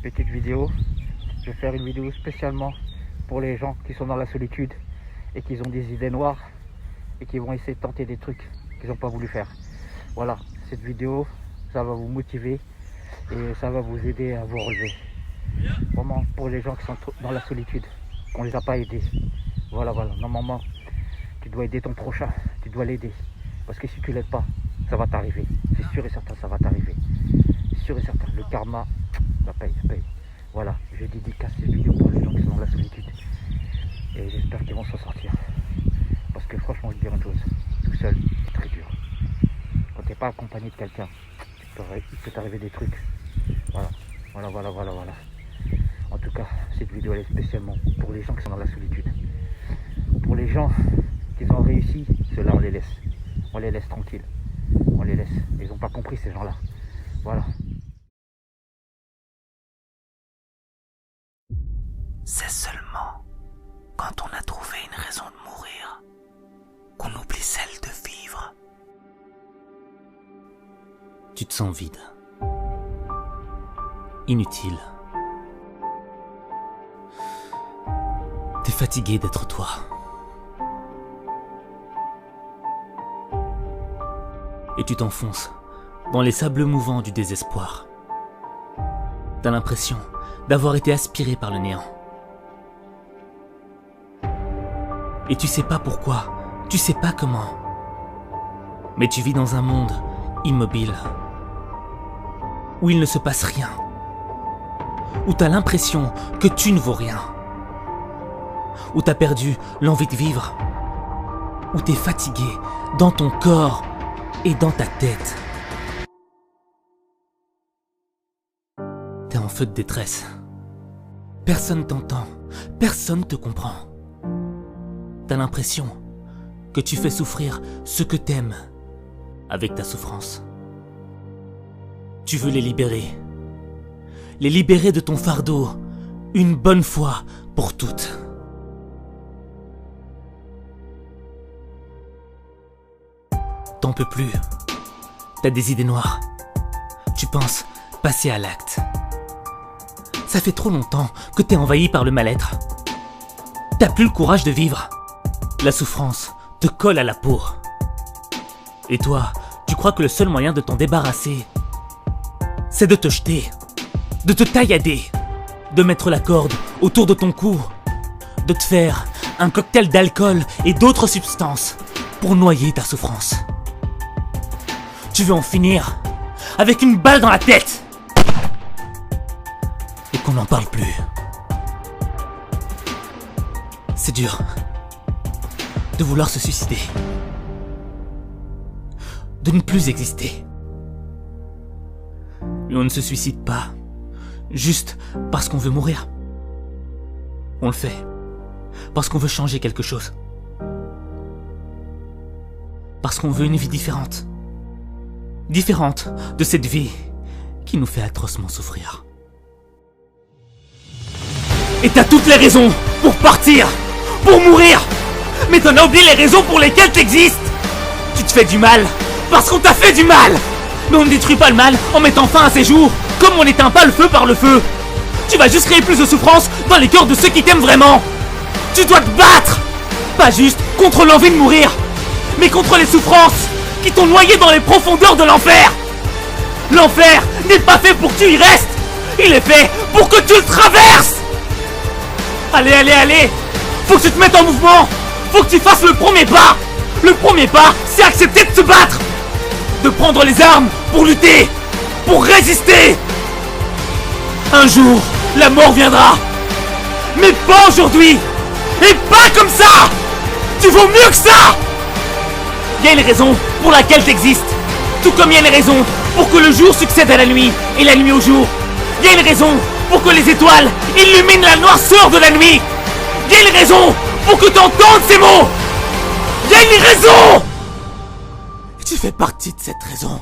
petite vidéo. Je vais faire une vidéo spécialement pour les gens qui sont dans la solitude et qui ont des idées noires et qui vont essayer de tenter des trucs qu'ils n'ont pas voulu faire. Voilà, cette vidéo, ça va vous motiver et ça va vous aider à vous relever. Vraiment pour les gens qui sont dans la solitude, qu'on ne les a pas aidés. Voilà, normalement, tu dois aider ton prochain, tu dois l'aider. Parce que si tu ne l'aides pas, ça va t'arriver. C'est sûr et certain, ça va t'arriver. C'est sûr et certain, le karma, ça paye. Voilà, je dédicace cette vidéo pour les gens qui sont dans la solitude. Et j'espère qu'ils vont s'en sortir. Parce que franchement, je vais dire une chose, tout seul, c'est très dur. Quand tu n'es pas accompagné de quelqu'un, il peut t'arriver des trucs. Voilà. En tout cas, cette vidéo elle est spécialement pour les gens qui sont dans la solitude. Pour les gens qui ont réussi, ceux-là on les laisse. On les laisse tranquilles. On les laisse. Ils n'ont pas compris ces gens-là. Voilà. C'est seulement quand on a trouvé une raison de mourir qu'on oublie celle de vivre. Tu te sens vide, inutile. T'es fatigué d'être toi. Et tu t'enfonces dans les sables mouvants du désespoir. T'as l'impression d'avoir été aspiré par le néant. Et tu sais pas pourquoi, tu sais pas comment. Mais tu vis dans un monde immobile, où il ne se passe rien, où t'as l'impression que tu ne vaux rien, où t'as perdu l'envie de vivre, où t'es fatigué dans ton corps et dans ta tête. T'es en feu de détresse. Personne t'entend, personne te comprend. T'as l'impression que tu fais souffrir ceux que t'aimes avec ta souffrance. Tu veux les libérer de ton fardeau, une bonne fois pour toutes. T'en peux plus. T'as des idées noires. Tu penses passer à l'acte. Ça fait trop longtemps que t'es envahi par le mal-être. T'as plus le courage de vivre. La souffrance te colle à la peau. Et toi, tu crois que le seul moyen de t'en débarrasser, c'est de te jeter, de te taillader, de mettre la corde autour de ton cou, de te faire un cocktail d'alcool et d'autres substances pour noyer ta souffrance. Tu veux en finir avec une balle dans la tête et qu'on n'en parle plus. C'est dur de vouloir se suicider, de ne plus exister. Mais on ne se suicide pas juste parce qu'on veut mourir. On le fait parce qu'on veut changer quelque chose, parce qu'on veut une vie différente de cette vie qui nous fait atrocement souffrir. Et t'as toutes les raisons pour partir, pour mourir. Mais t'en as oublié les raisons pour lesquelles t'existes. Tu te fais du mal parce qu'on t'a fait du mal. Mais on ne détruit pas le mal en mettant fin à ces jours, comme on n'éteint pas le feu par le feu. Tu vas juste créer plus de souffrance dans les cœurs de ceux qui t'aiment vraiment. Tu dois te battre, pas juste contre l'envie de mourir, mais contre les souffrances qui t'ont noyé dans les profondeurs de l'enfer. L'enfer n'est pas fait pour que tu y restes, il est fait pour que tu le traverses. Allez, faut que tu te mettes en mouvement. Faut que tu fasses le premier pas. Le premier pas, c'est accepter de se battre, de prendre les armes pour lutter, pour résister. Un jour, la mort viendra. Mais pas aujourd'hui. Et pas comme ça. Tu vaux mieux que ça. Il y a une raison pour laquelle t'existes. Tout comme il y a une raison pour que le jour succède à la nuit et la nuit au jour. Il y a une raison pour que les étoiles illuminent la noirceur de la nuit. Il y a une raison pour que tu entendes ces mots. Il y a une raison. Tu fais partie de cette raison.